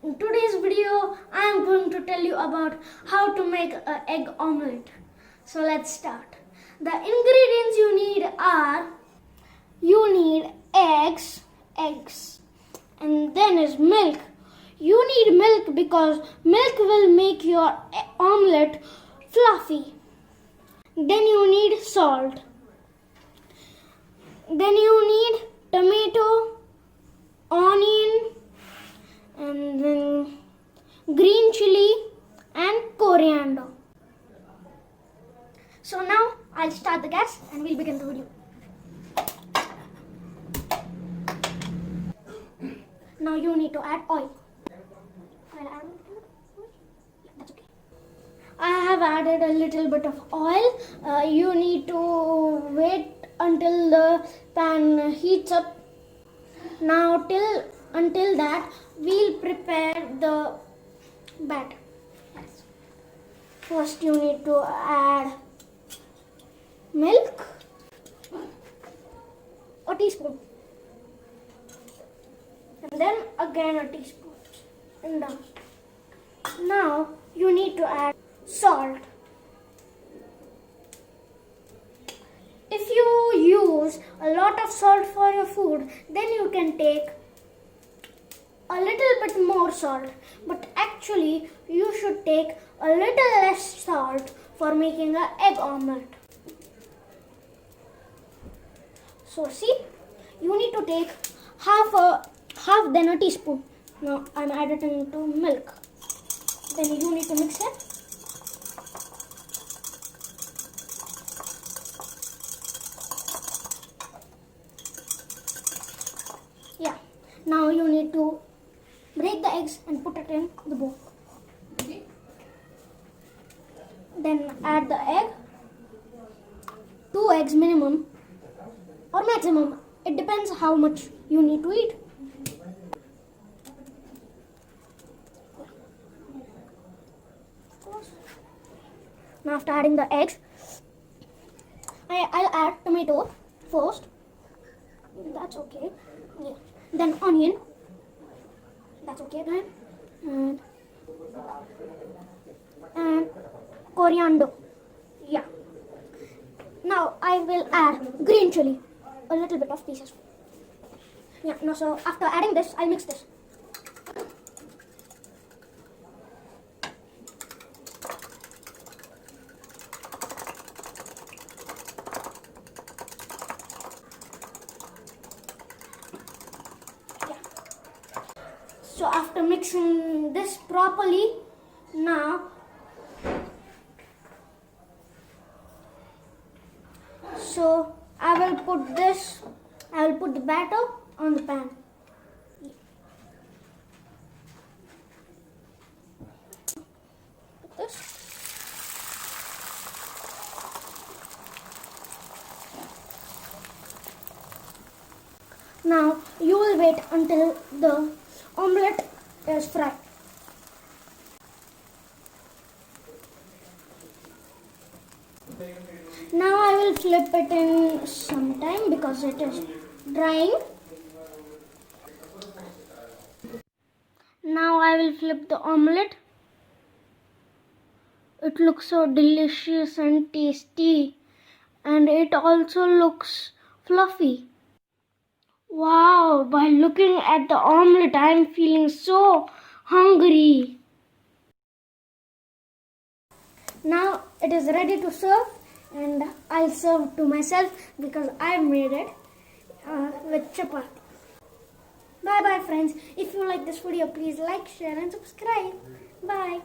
In today's video, I am going to tell you about how to make an egg omelette. So let's start. The ingredients you need are, you need eggs, and then is milk. You need milk because milk will make your omelette fluffy. Then you need salt. Then you need tomato, onion, and then green chili and coriander. So now I'll start the gas and we'll begin the video. Now you need to add oil. I'll add that's okay. I have added a little bit of oil. You need to wait until the pan heats up. Now until that we'll prepare the batter. Yes. First you need to add milk, a teaspoon, and then again a teaspoon, and done. Now you need to add salt. If you use a lot of salt for your food, then you can take a little bit more salt, but actually you should take a little less salt for making an egg omelette. So see, you need to take half then a teaspoon. Now I'm adding to milk. Then you need to mix it. Yeah. Now you need to break the eggs and put it in the bowl. Okay. Then add the egg. 2 eggs minimum or maximum. It depends how much you need to eat. Now after adding the eggs, I'll add tomato first. That's okay. Yeah. Then onion. That's okay then. And coriander. Yeah. Now I will add green chili. A little bit of pieces. Yeah. Now so after adding this, I'll mix this. So after mixing this properly, now so I will put the batter on the pan. Like this. Now you will wait until the omelette is fried. Now I will flip it in some time because it is drying. Now I will flip the omelette. It looks so delicious and tasty, and it also looks fluffy. Wow, by looking at the omelette, I am feeling so hungry. Now it is ready to serve, and I'll serve to myself because I made it with chapati. Bye bye friends. If you like this video, please like, share and subscribe. Bye.